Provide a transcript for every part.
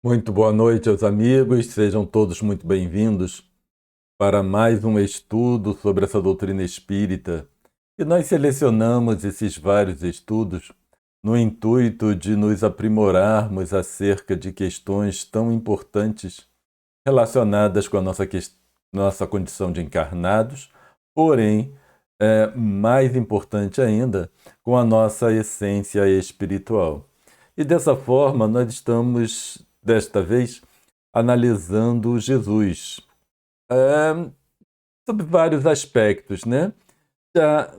Muito boa noite aos amigos, sejam todos muito bem-vindos para mais um estudo sobre essa doutrina espírita. E nós selecionamos esses vários estudos no intuito de nos aprimorarmos acerca de questões tão importantes relacionadas com a nossa condição de encarnados, porém, mais importante ainda, com a nossa essência espiritual. E dessa forma, nós estamos, desta vez, analisando Jesus, é, sob vários aspectos, né?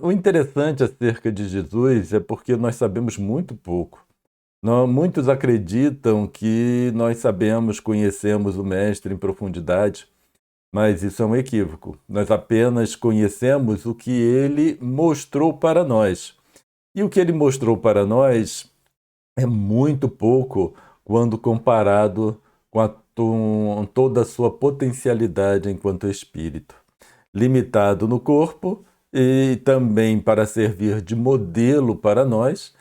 O interessante acerca de Jesus é porque nós sabemos muito pouco. Muitos acreditam que nós sabemos, conhecemos o Mestre em profundidade, mas isso é um equívoco. Nós apenas conhecemos o que ele mostrou para nós. E o que ele mostrou para nós é muito pouco quando comparado com toda a sua potencialidade enquanto espírito. Limitado no corpo e também para servir de modelo para nós,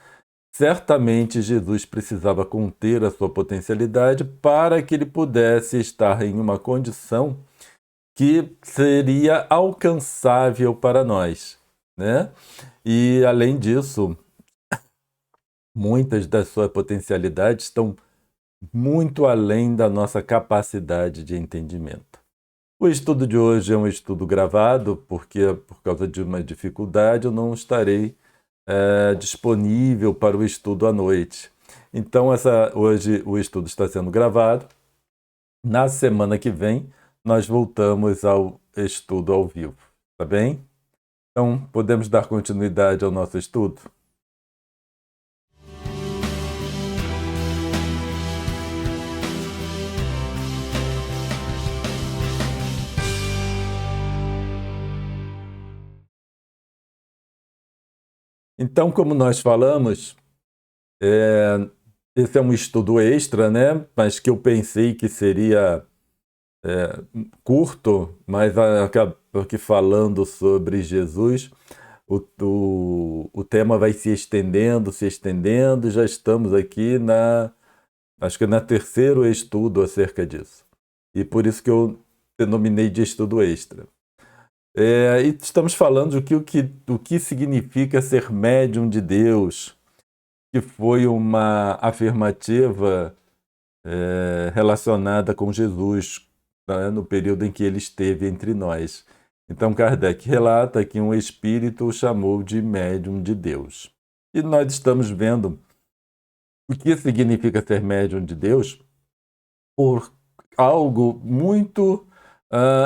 certamente Jesus precisava conter a sua potencialidade para que ele pudesse estar em uma condição que seria alcançável para nós, né? E além disso, muitas das suas potencialidades estão muito além da nossa capacidade de entendimento. O estudo de hoje é um estudo gravado, porque por causa de uma dificuldade eu não estarei disponível para o estudo à noite. Então, hoje o estudo está sendo gravado. Na semana que vem, nós voltamos ao estudo ao vivo, tá bem? Então, podemos dar continuidade ao nosso estudo? Então, como nós falamos, esse é um estudo extra, né? Mas que eu pensei que seria curto, mas acabou que falando sobre Jesus, o tema vai se estendendo, já estamos aqui acho que na terceiro estudo acerca disso. E por isso que eu denominei de estudo extra. E estamos falando do que significa ser médium de Deus, que foi uma afirmativa relacionada com Jesus, né, no período em que ele esteve entre nós. Então Kardec relata que um espírito o chamou de médium de Deus. E nós estamos vendo o que significa ser médium de Deus por algo muito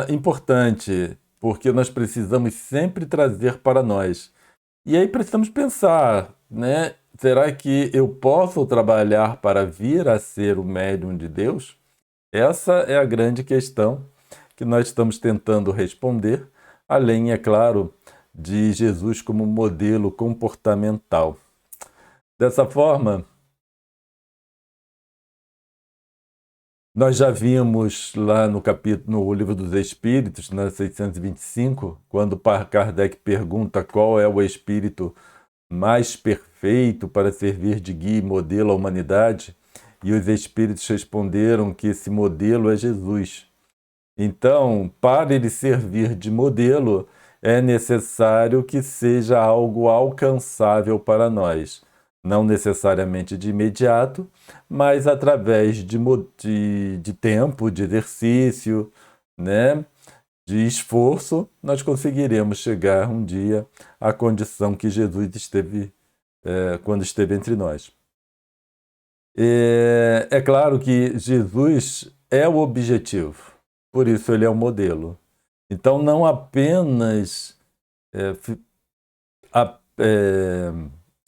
importante, porque nós precisamos sempre trazer para nós. E aí precisamos pensar, né? Será que eu posso trabalhar para vir a ser o médium de Deus? Essa é a grande questão que nós estamos tentando responder, além, é claro, de Jesus como modelo comportamental. Dessa forma, nós já vimos lá no Livro dos Espíritos, na 625, quando Kardec pergunta qual é o espírito mais perfeito para servir de guia e modelo à humanidade, e os espíritos responderam que esse modelo é Jesus. Então, para ele servir de modelo, é necessário que seja algo alcançável para nós. Não necessariamente de imediato, mas através de tempo, de exercício, né? De esforço, nós conseguiremos chegar um dia à condição que Jesus esteve quando esteve entre nós. É claro que Jesus é o objetivo, por isso ele é o modelo. Então, não apenas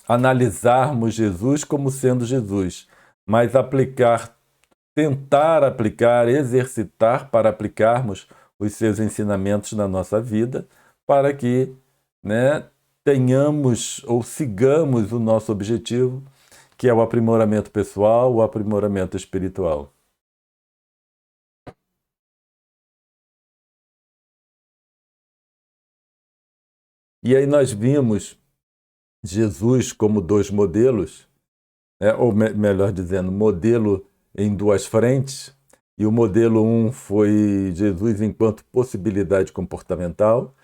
analisarmos Jesus como sendo Jesus, mas tentar aplicar, exercitar para aplicarmos os seus ensinamentos na nossa vida, para que, né, tenhamos ou sigamos o nosso objetivo, que é o aprimoramento pessoal, o aprimoramento espiritual. E aí nós vimos Jesus como dois modelos, ou melhor dizendo, modelo em duas frentes, e o modelo 1 foi Jesus enquanto possibilidade comportamental,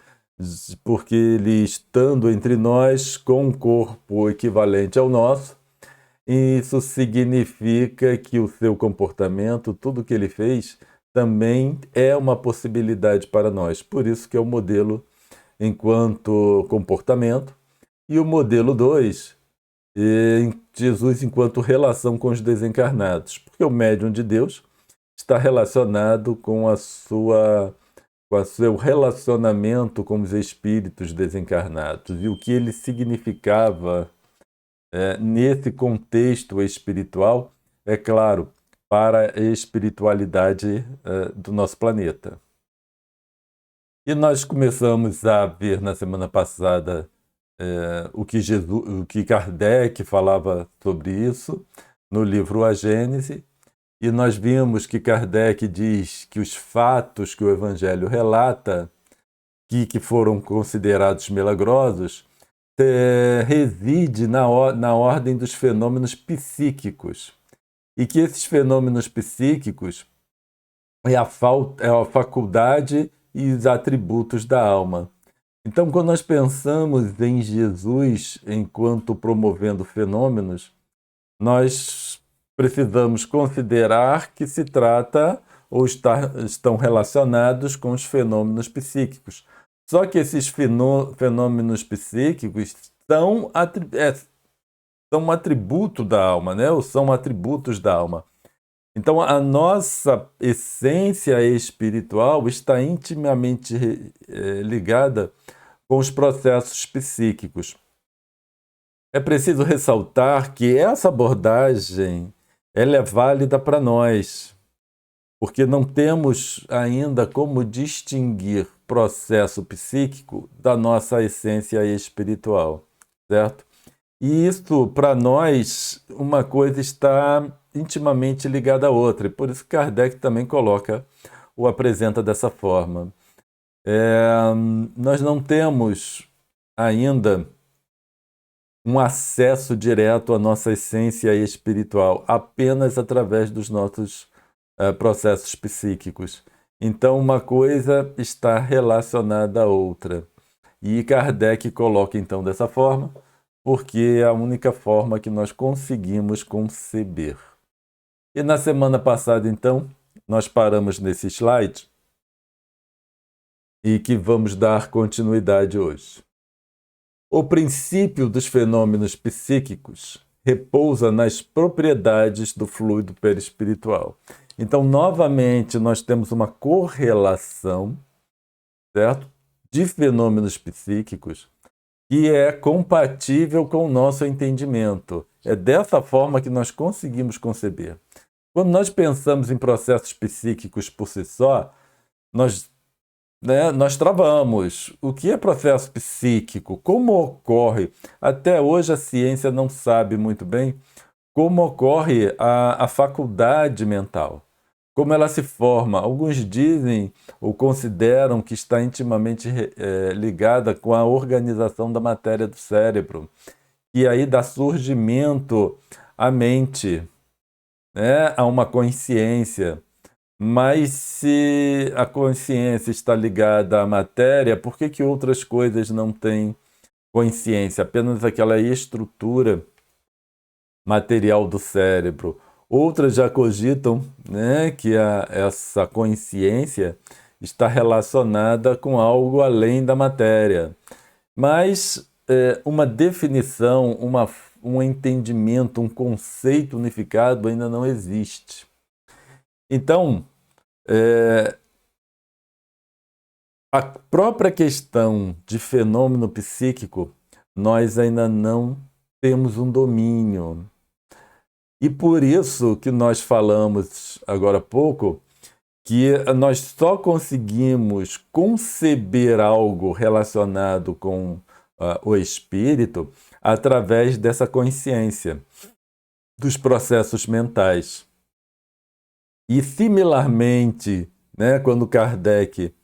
porque ele estando entre nós com um corpo equivalente ao nosso, isso significa que o seu comportamento, tudo que ele fez, também é uma possibilidade para nós. Por isso que é o modelo enquanto comportamento, e o modelo 2, Jesus enquanto relação com os desencarnados, porque o médium de Deus está relacionado com o seu relacionamento com os espíritos desencarnados e o que ele significava nesse contexto espiritual, é claro, para a espiritualidade do nosso planeta. E nós começamos a ver na semana passada o que Kardec falava sobre isso no livro A Gênese, e nós vimos que Kardec diz que os fatos que o Evangelho relata, que foram considerados milagrosos, reside na ordem dos fenômenos psíquicos. E que esses fenômenos psíquicos é a faculdade e os atributos da alma. Então, quando nós pensamos em Jesus enquanto promovendo fenômenos, nós precisamos considerar que se trata ou estão relacionados com os fenômenos psíquicos. Só que esses fenômenos psíquicos são um atributo da alma, né? Ou são atributos da alma. Então, a nossa essência espiritual está intimamente ligada com os processos psíquicos. É preciso ressaltar que essa abordagem ela é válida para nós, porque não temos ainda como distinguir processo psíquico da nossa essência espiritual, certo? E isso, para nós, uma coisa está intimamente ligada à outra, e por isso Kardec também apresenta dessa forma. Nós não temos ainda um acesso direto à nossa essência espiritual, apenas através dos nossos processos psíquicos. Então, uma coisa está relacionada à outra. E Kardec coloca, então, dessa forma, porque é a única forma que nós conseguimos conceber. E na semana passada, então, nós paramos nesse slide e que vamos dar continuidade hoje. O princípio dos fenômenos psíquicos repousa nas propriedades do fluido perispiritual. Então, novamente, nós temos uma correlação, certo? De fenômenos psíquicos que é compatível com o nosso entendimento. É dessa forma que nós conseguimos conceber. Quando nós pensamos em processos psíquicos por si só, nós travamos. O que é processo psíquico? Como ocorre? Até hoje a ciência não sabe muito bem como ocorre a faculdade mental. Como ela se forma. Alguns dizem ou consideram que está intimamente ligada com a organização da matéria do cérebro. E aí dá surgimento à mente, né? A uma consciência. Mas se a consciência está ligada à matéria, por que outras coisas não têm consciência? Apenas aquela estrutura material do cérebro. Outras já cogitam, né, que essa consciência está relacionada com algo além da matéria. Mas uma definição, um entendimento, um conceito unificado ainda não existe. Então, a própria questão de fenômeno psíquico, nós ainda não temos um domínio. E por isso que nós falamos agora há pouco que nós só conseguimos conceber algo relacionado com o espírito através dessa consciência dos processos mentais. E similarmente, né, quando Kardec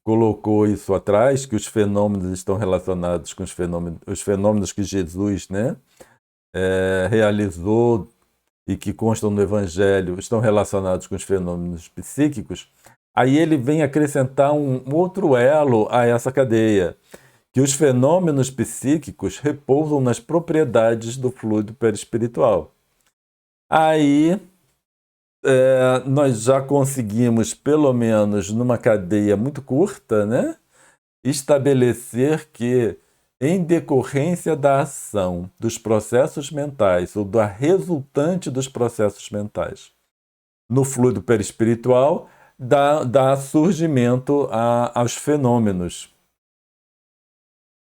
colocou isso atrás, que os fenômenos estão relacionados com os fenômenos que Jesus, né, realizou e que constam no Evangelho estão relacionados com os fenômenos psíquicos, aí ele vem acrescentar um outro elo a essa cadeia, que os fenômenos psíquicos repousam nas propriedades do fluido perispiritual. Aí nós já conseguimos, pelo menos numa cadeia muito curta, né, estabelecer que, em decorrência da ação dos processos mentais ou da resultante dos processos mentais no fluido perispiritual, dá surgimento aos fenômenos.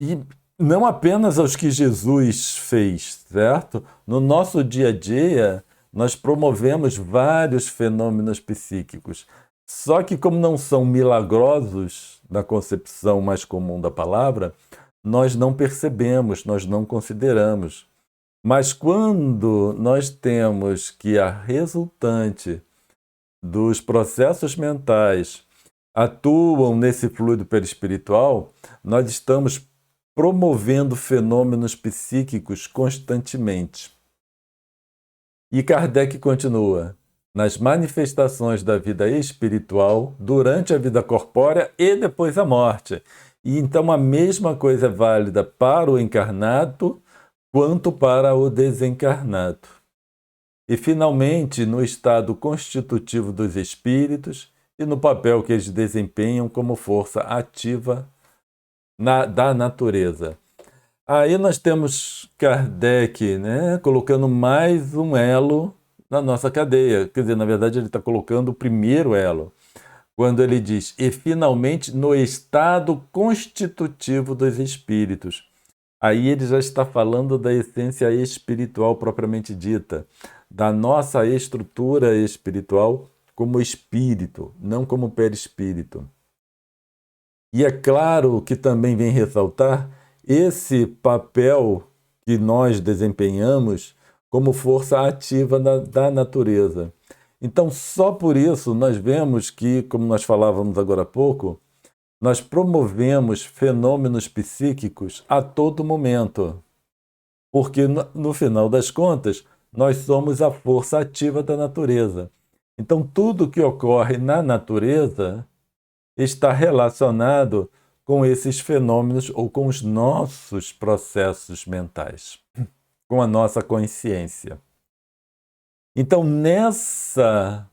E não apenas aos que Jesus fez, certo? No nosso dia a dia, nós promovemos vários fenômenos psíquicos. Só que, como não são milagrosos, na concepção mais comum da palavra, nós não percebemos, nós não consideramos. Mas quando nós temos que a resultante dos processos mentais atuam nesse fluido perispiritual, nós estamos promovendo fenômenos psíquicos constantemente. E Kardec continua: nas manifestações da vida espiritual, durante a vida corpórea e depois a morte. E então a mesma coisa é válida para o encarnado quanto para o desencarnado. E, finalmente, no estado constitutivo dos espíritos e no papel que eles desempenham como força ativa da natureza. Aí nós temos Kardec, né, colocando mais um elo na nossa cadeia. Quer dizer, na verdade, ele está colocando o primeiro elo, quando ele diz: e finalmente no estado constitutivo dos espíritos. Aí ele já está falando da essência espiritual propriamente dita, da nossa estrutura espiritual como espírito, não como perispírito. E é claro que também vem ressaltar esse papel que nós desempenhamos como força ativa da natureza. Então, só por isso nós vemos que, como nós falávamos agora há pouco, nós promovemos fenômenos psíquicos a todo momento. Porque, no final das contas, nós somos a força ativa da natureza. Então, tudo que ocorre na natureza está relacionado com esses fenômenos ou com os nossos processos mentais, com a nossa consciência. Então, nessa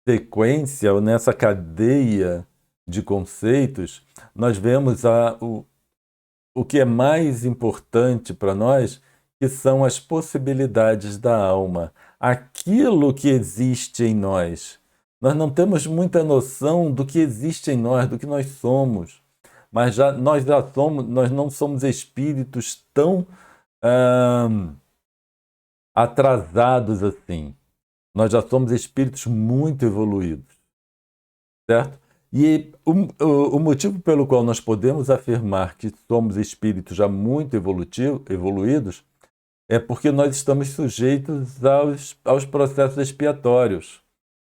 sequência, ou nessa cadeia de conceitos, nós vemos o que é mais importante para nós, que são as possibilidades da alma, aquilo que existe em nós. Nós não temos muita noção do que existe em nós, do que nós somos, mas nós não somos espíritos tão atrasados assim. Nós já somos espíritos muito evoluídos, certo? E o motivo pelo qual nós podemos afirmar que somos espíritos já muito evoluídos é porque nós estamos sujeitos aos processos expiatórios.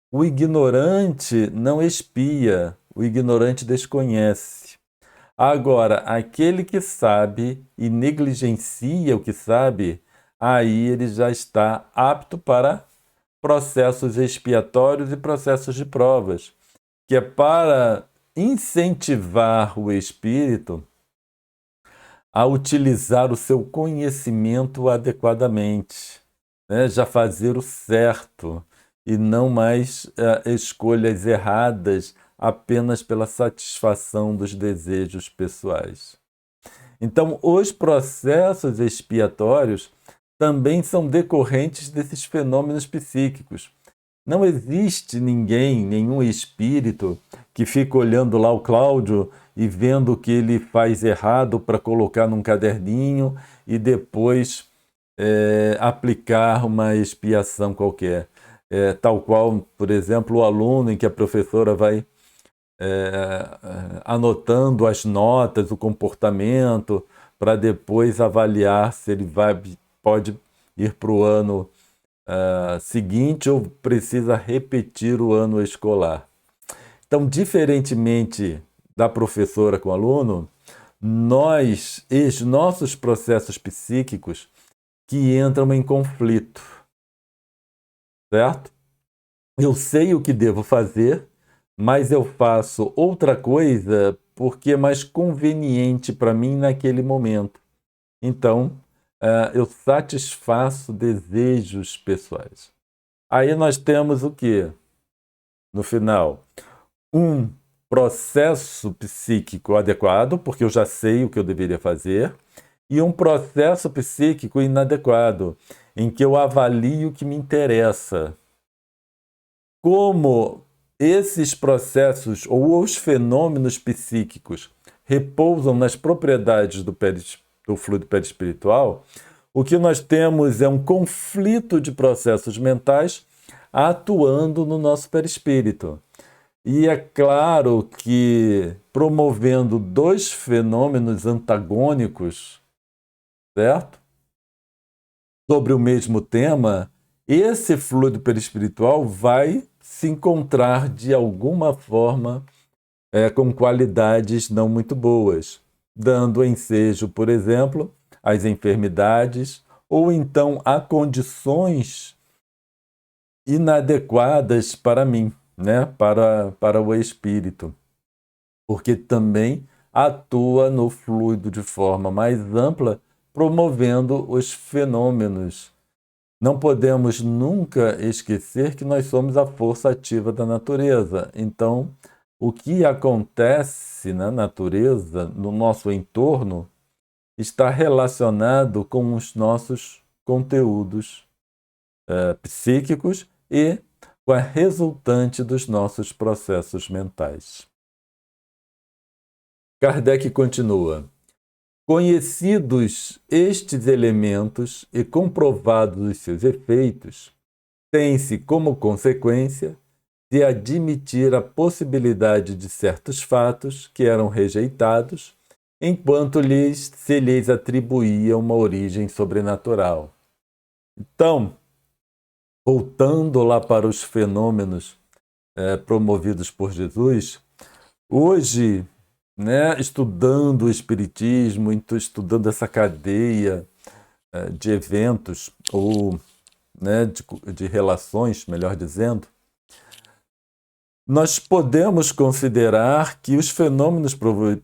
O ignorante não expia, o ignorante desconhece. Agora, aquele que sabe e negligencia o que sabe, aí ele já está apto para processos expiatórios e processos de provas, que é para incentivar o espírito a utilizar o seu conhecimento adequadamente, né? Já fazer o certo e não mais escolhas erradas apenas pela satisfação dos desejos pessoais. Então, os processos expiatórios também são decorrentes desses fenômenos psíquicos. Não existe nenhum espírito que fica olhando lá o Cláudio e vendo o que ele faz errado para colocar num caderninho e depois aplicar uma expiação qualquer. Tal qual, por exemplo, o aluno em que a professora vai anotando as notas, o comportamento, para depois avaliar se ele pode ir para o ano seguinte ou precisa repetir o ano escolar. Então, diferentemente da professora com o aluno, os nossos processos psíquicos que entram em conflito. certo? Eu sei o que devo fazer, mas eu faço outra coisa porque é mais conveniente para mim naquele momento. Então, eu satisfaço desejos pessoais. Aí nós temos o quê? No final, um processo psíquico adequado, porque eu já sei o que eu deveria fazer, e um processo psíquico inadequado, em que eu avalio o que me interessa. Como esses processos ou os fenômenos psíquicos repousam nas propriedades do fluido perispiritual, o que nós temos é um conflito de processos mentais atuando no nosso perispírito. E é claro que promovendo dois fenômenos antagônicos, certo? Sobre o mesmo tema, esse fluido perispiritual vai se encontrar de alguma forma com qualidades não muito boas, dando ensejo, por exemplo, às enfermidades ou então a condições inadequadas para mim, né? para o espírito, porque também atua no fluido de forma mais ampla, promovendo os fenômenos. Não podemos nunca esquecer que nós somos a força ativa da natureza. Então, o que acontece na natureza, no nosso entorno, está relacionado com os nossos conteúdos psíquicos e com a resultante dos nossos processos mentais. Kardec continua. Conhecidos estes elementos e comprovados os seus efeitos, tem-se como consequência de admitir a possibilidade de certos fatos que eram rejeitados, enquanto se lhes atribuía uma origem sobrenatural. Então, voltando lá para os fenômenos promovidos por Jesus, hoje, né, estudando o Espiritismo, estudando essa cadeia de eventos, ou né, de relações, melhor dizendo, nós podemos considerar que os fenômenos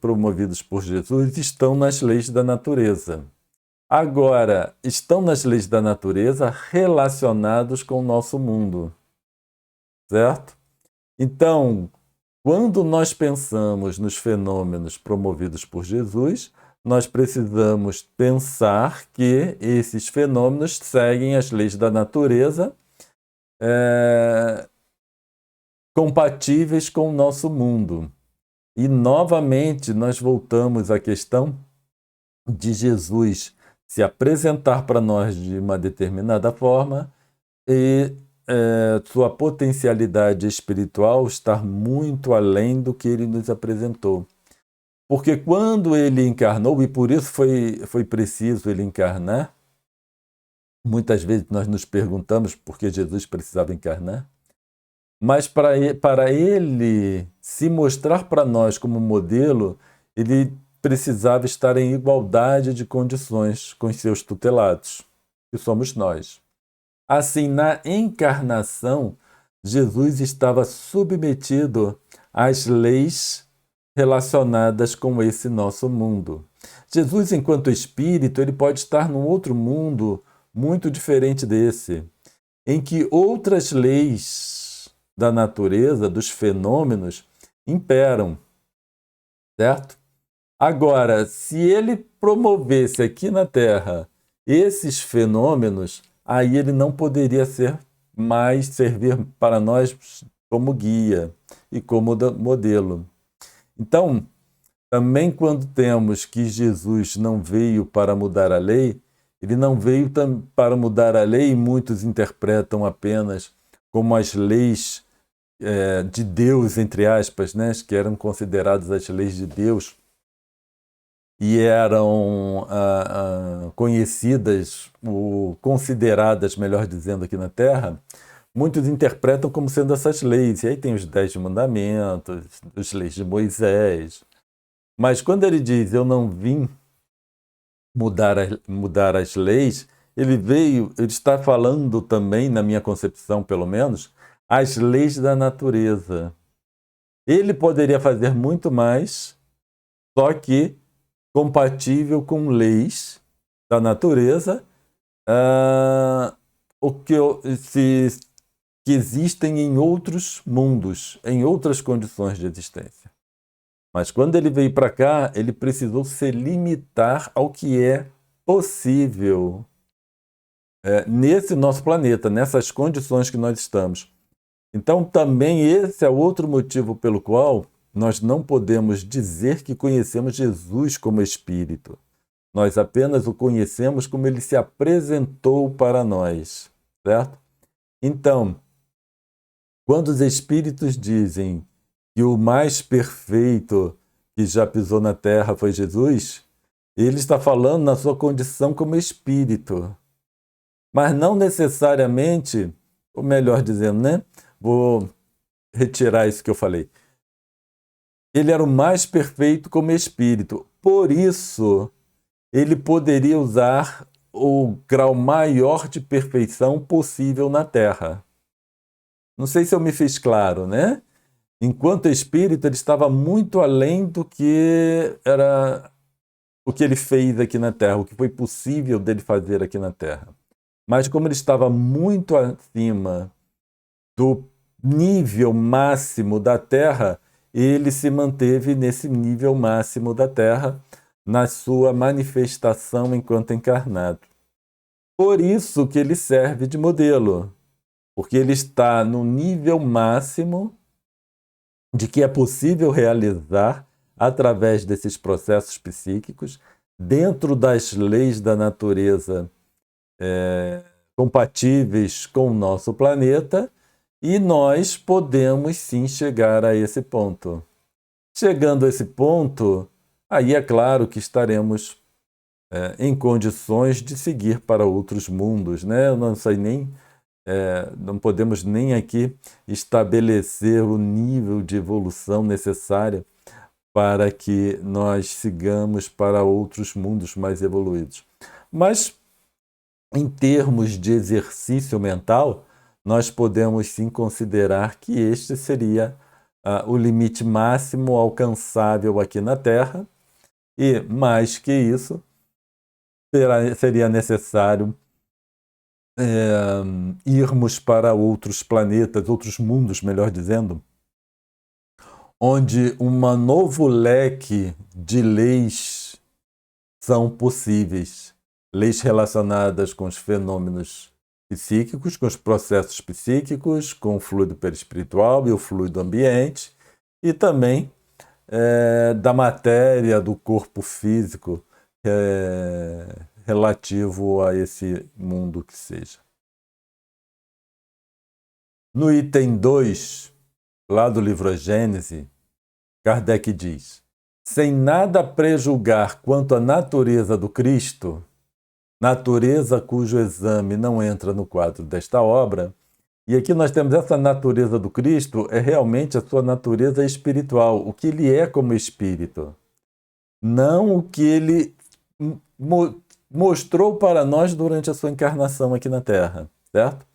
promovidos por Jesus estão nas leis da natureza. Agora, estão nas leis da natureza relacionados com o nosso mundo, certo? Então, quando nós pensamos nos fenômenos promovidos por Jesus, nós precisamos pensar que esses fenômenos seguem as leis da natureza compatíveis com o nosso mundo. E, novamente, nós voltamos à questão de Jesus se apresentar para nós de uma determinada forma e sua potencialidade espiritual estar muito além do que ele nos apresentou. Porque quando ele encarnou, e por isso foi preciso ele encarnar, muitas vezes nós nos perguntamos por que Jesus precisava encarnar, mas para ele se mostrar para nós como modelo, ele precisava estar em igualdade de condições com os seus tutelados, que somos nós. Assim, na encarnação, Jesus estava submetido às leis relacionadas com esse nosso mundo. Jesus, enquanto espírito, ele pode estar num outro mundo muito diferente desse, em que outras leis da natureza, dos fenômenos, imperam, certo? Agora, se ele promovesse aqui na Terra esses fenômenos, aí ele não poderia servir para nós como guia e como modelo. Então, também quando temos que Jesus não veio para mudar a lei, ele não veio para mudar a lei, e muitos interpretam apenas como as leis de Deus, entre aspas, né, que eram consideradas as leis de Deus e eram conhecidas ou consideradas, melhor dizendo, aqui na Terra, muitos interpretam como sendo essas leis. E aí tem os 10 mandamentos, as leis de Moisés. Mas quando ele diz, eu não vim mudar as leis, ele está falando também, na minha concepção pelo menos, as leis da natureza. Ele poderia fazer muito mais, só que compatível com leis da natureza, o que, que existem em outros mundos, em outras condições de existência. Mas quando ele veio para cá, ele precisou se limitar ao que é possível nesse nosso planeta, nessas condições que nós estamos. Então, também esse é outro motivo pelo qual nós não podemos dizer que conhecemos Jesus como Espírito. Nós apenas o conhecemos como ele se apresentou para nós, certo? Então, quando os Espíritos dizem que o mais perfeito que já pisou na Terra foi Jesus, ele está falando na sua condição como Espírito. Mas não necessariamente, ou melhor dizendo, né? Vou retirar isso que eu falei. Ele era o mais perfeito como espírito. Por isso, ele poderia usar o grau maior de perfeição possível na Terra. Não sei se eu me fiz claro, né? Enquanto espírito, ele estava muito além do que era o que ele fez aqui na Terra, o que foi possível dele fazer aqui na Terra. Mas como ele estava muito acima do nível máximo da Terra, ele se manteve nesse nível máximo da Terra na sua manifestação enquanto encarnado. Por isso que ele serve de modelo, porque ele está no nível máximo de que é possível realizar através desses processos psíquicos, dentro das leis da natureza compatíveis com o nosso planeta, e nós podemos sim chegar a esse ponto. Chegando a esse ponto, aí é claro que estaremos em condições de seguir para outros mundos, né? Eu não sei nem, não podemos nem aqui estabelecer o nível de evolução necessária para que nós sigamos para outros mundos mais evoluídos. Mas, em termos de exercício mental, nós podemos sim considerar que este seria o limite máximo alcançável aqui na Terra, e mais que isso, seria necessário irmos para outros planetas, outros mundos, melhor dizendo, onde um novo leque de leis são possíveis. Leis relacionadas com os fenômenos psíquicos, com os processos psíquicos, com o fluido perispiritual e o fluido ambiente, e também da matéria do corpo físico relativo a esse mundo que seja. No item 2, lá do livro Gênese, Kardec diz: sem nada prejulgar quanto à natureza do Cristo, natureza cujo exame não entra no quadro desta obra. E aqui nós temos essa natureza do Cristo, é realmente a sua natureza espiritual, o que ele é como espírito. Não o que ele mostrou para nós durante a sua encarnação aqui na Terra, certo?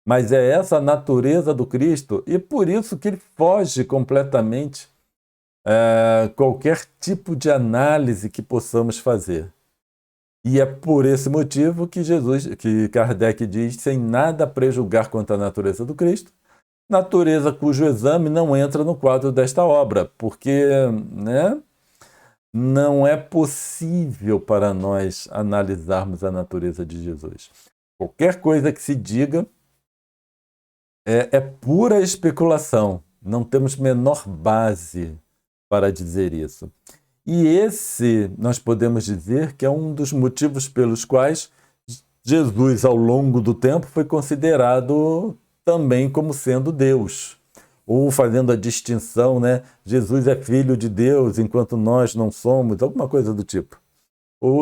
Mas é essa natureza do Cristo, e por isso que ele foge completamente qualquer tipo de análise que possamos fazer. E é por esse motivo que Kardec diz, sem nada prejulgar quanto à natureza do Cristo, natureza cujo exame não entra no quadro desta obra, porque não é possível para nós analisarmos a natureza de Jesus. Qualquer coisa que se diga é pura especulação, não temos menor base para dizer isso. E esse, nós podemos dizer que é um dos motivos pelos quais Jesus, ao longo do tempo, foi considerado também como sendo Deus. Ou fazendo a distinção, né? Jesus é filho de Deus, enquanto nós não somos, alguma coisa do tipo.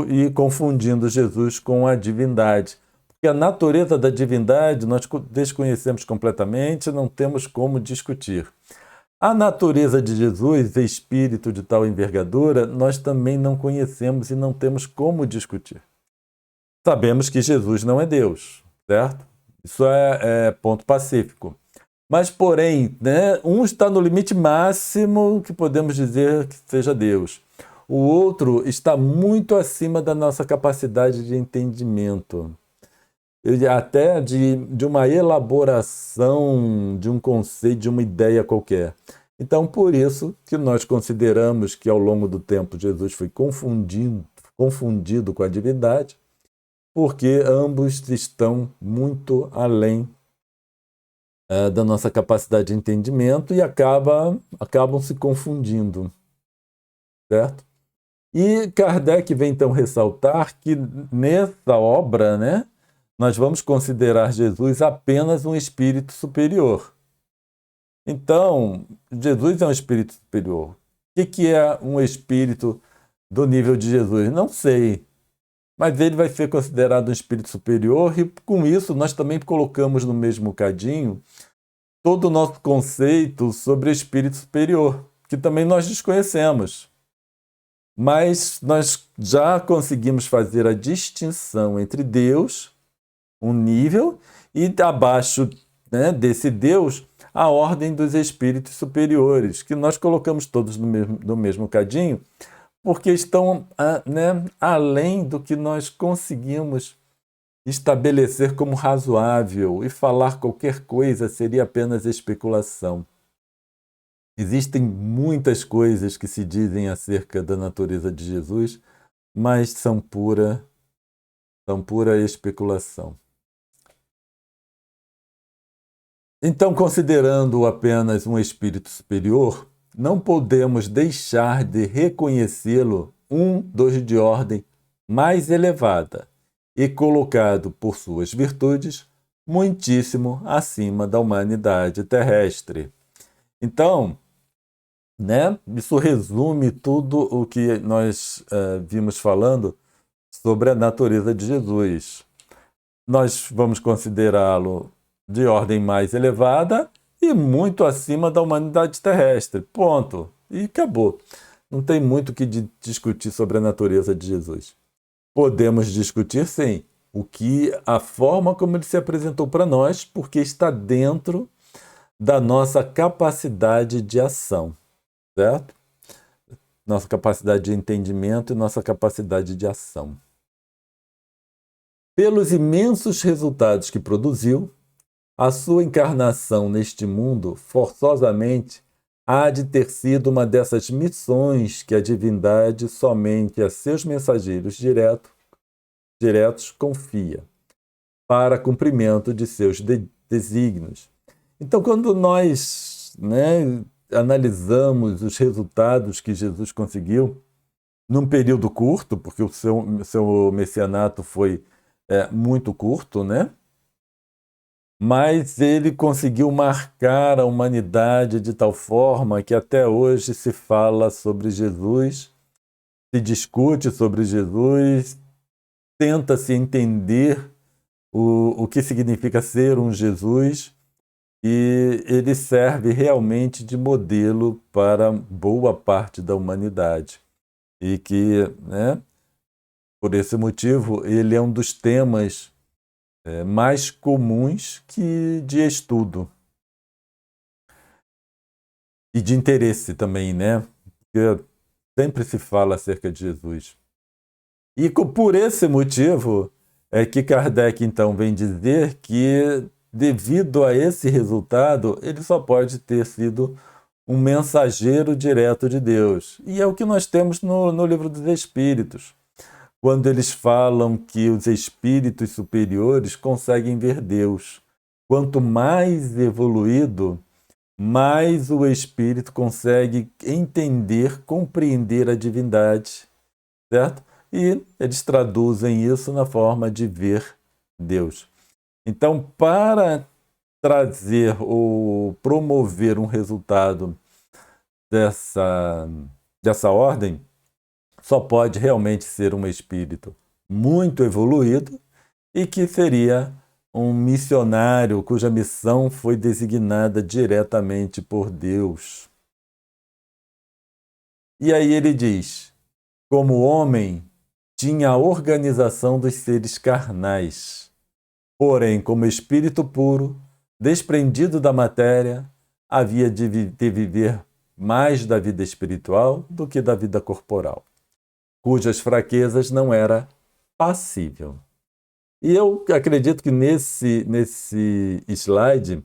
E confundindo Jesus com a divindade. Porque a natureza da divindade nós desconhecemos completamente, não temos como discutir. A natureza de Jesus, espírito de tal envergadura, nós também não conhecemos e não temos como discutir. sabemos que Jesus não é Deus, certo? Isso é ponto pacífico. Mas, porém, né, um está no limite máximo que podemos dizer que seja Deus. O outro está muito acima da nossa capacidade de entendimento. Até de uma elaboração de um conceito, de uma ideia qualquer. Então, por isso que nós consideramos que ao longo do tempo Jesus foi confundido com a divindade, porque ambos estão muito além da nossa capacidade de entendimento e acabam se confundindo, certo? E Kardec vem então ressaltar que nessa obra, né, nós vamos considerar Jesus apenas um espírito superior. Então, Jesus é um espírito superior. O que é um espírito do nível de Jesus? Não sei. Mas ele vai ser considerado um espírito superior e, com isso, nós também colocamos no mesmo cadinho todo o nosso conceito sobre espírito superior, que também nós desconhecemos. Mas nós já conseguimos fazer a distinção entre Deus, um nível, e abaixo, né, desse Deus, a ordem dos espíritos superiores, que nós colocamos todos no mesmo cadinho, porque estão, né, além do que nós conseguimos estabelecer como razoável, e falar qualquer coisa seria apenas especulação. Existem muitas coisas que se dizem acerca da natureza de Jesus, mas são pura especulação. Então, considerando-o apenas um espírito superior, não podemos deixar de reconhecê-lo dos de ordem mais elevada e colocado por suas virtudes muitíssimo acima da humanidade terrestre. Então, né, isso resume tudo o que nós vimos falando sobre a natureza de Jesus. Nós vamos considerá-lo de ordem mais elevada e muito acima da humanidade terrestre. Ponto. E acabou. Não tem muito o que discutir sobre a natureza de Jesus. Podemos discutir, sim, a forma como ele se apresentou para nós, porque está dentro da nossa capacidade de ação, certo? Nossa capacidade de entendimento e nossa capacidade de ação. Pelos imensos resultados que produziu, a sua encarnação neste mundo, forçosamente, há de ter sido uma dessas missões que a divindade somente a seus mensageiros diretos confia, para cumprimento de seus desígnios. Então, quando nós, né, analisamos os resultados que Jesus conseguiu num período curto, porque o seu messianato foi muito curto, né? Mas ele conseguiu marcar a humanidade de tal forma que até hoje se fala sobre Jesus, se discute sobre Jesus, tenta-se entender o que significa ser um Jesus, e ele serve realmente de modelo para boa parte da humanidade. E que, né, por esse motivo, ele é um dos temas mais comuns de estudo e de interesse também, né? Porque sempre se fala acerca de Jesus. E por esse motivo é que Kardec então vem dizer que, devido a esse resultado, ele só pode ter sido um mensageiro direto de Deus. E é o que nós temos no Livro dos Espíritos, quando eles falam que os espíritos superiores conseguem ver Deus. Quanto mais evoluído, mais o espírito consegue entender, compreender a divindade, certo? E eles traduzem isso na forma de ver Deus. Então, para trazer ou promover um resultado dessa ordem, só pode realmente ser um espírito muito evoluído e que seria um missionário cuja missão foi designada diretamente por Deus. E aí ele diz: como homem, tinha a organização dos seres carnais. Porém, como espírito puro, desprendido da matéria, havia de viver mais da vida espiritual do que da vida corporal, cujas fraquezas não era passível. E eu acredito que nesse slide,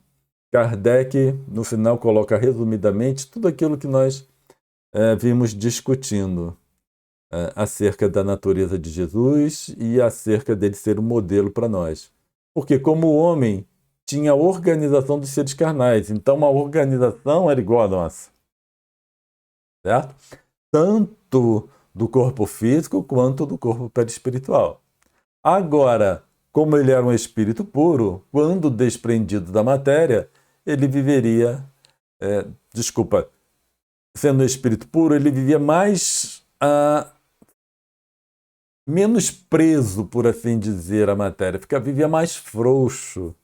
Kardec, no final, coloca resumidamente tudo aquilo que nós vimos discutindo acerca da natureza de Jesus e acerca dele ser um modelo para nós. Porque como o homem tinha a organização dos seres carnais, então a organização era igual a nossa. Certo? Tanto do corpo físico quanto do corpo perispiritual. Agora, como ele era um espírito puro, quando desprendido da matéria, ele viveria, sendo um espírito puro, ele vivia menos preso, por assim dizer, à matéria, vivia mais frouxo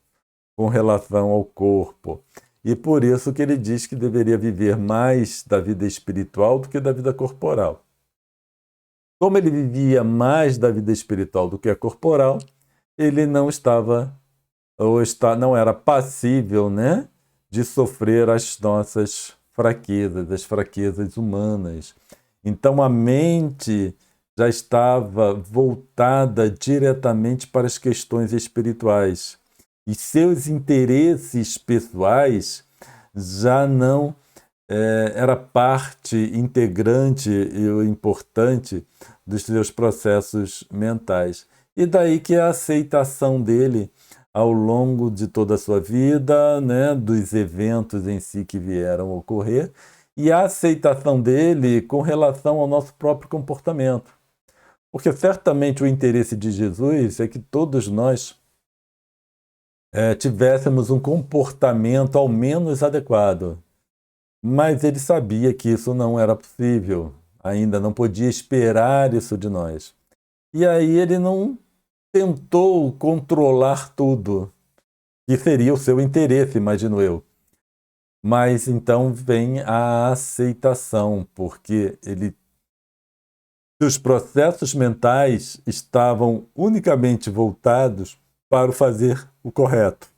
com relação ao corpo. E por isso que ele diz que deveria viver mais da vida espiritual do que da vida corporal. Como ele vivia mais da vida espiritual do que a corporal, ele não não era passível, né, de sofrer as nossas fraquezas, as fraquezas humanas. Então a mente já estava voltada diretamente para as questões espirituais. E seus interesses pessoais já não era parte integrante e importante dos seus processos mentais. E daí que a aceitação dele ao longo de toda a sua vida, né, dos eventos em si que vieram a ocorrer, e a aceitação dele com relação ao nosso próprio comportamento. Porque certamente o interesse de Jesus é que todos nós tivéssemos um comportamento ao menos adequado. Mas ele sabia que isso não era possível, ainda não podia esperar isso de nós. E aí ele não tentou controlar tudo, que seria o seu interesse, imagino eu. Mas então vem a aceitação, porque os processos mentais estavam unicamente voltados para fazer o correto.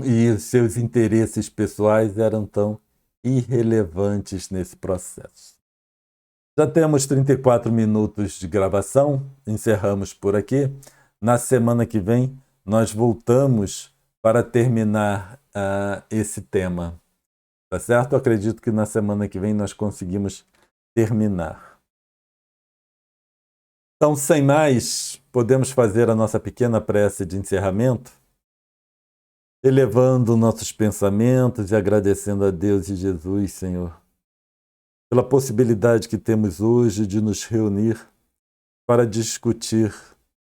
E seus interesses pessoais eram tão irrelevantes nesse processo. Já temos 34 minutos de gravação, encerramos por aqui. Na semana que vem, nós voltamos para terminar esse tema. Tá certo? Eu acredito que na semana que vem nós conseguimos terminar. Então, sem mais, podemos fazer a nossa pequena prece de encerramento, elevando nossos pensamentos e agradecendo a Deus e Jesus, Senhor, pela possibilidade que temos hoje de nos reunir para discutir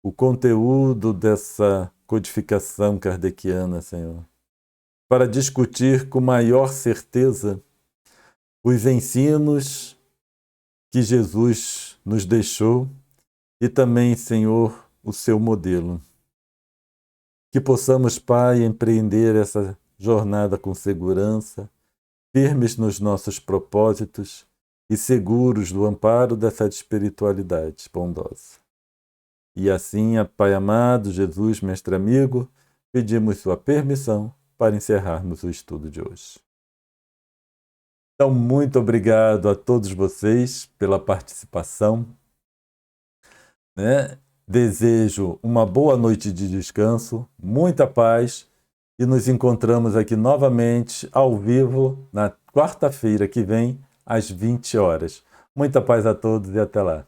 o conteúdo dessa codificação kardeciana, Senhor, para discutir com maior certeza os ensinos que Jesus nos deixou e também, Senhor, o seu modelo. Que possamos, Pai, empreender essa jornada com segurança, firmes nos nossos propósitos e seguros do amparo dessa espiritualidade bondosa. E assim, Pai amado, Jesus, mestre amigo, pedimos sua permissão para encerrarmos o estudo de hoje. Então, muito obrigado a todos vocês pela participação, né? Desejo uma boa noite de descanso, muita paz e nos encontramos aqui novamente ao vivo na quarta-feira que vem, às 20 horas. Muita paz a todos e até lá.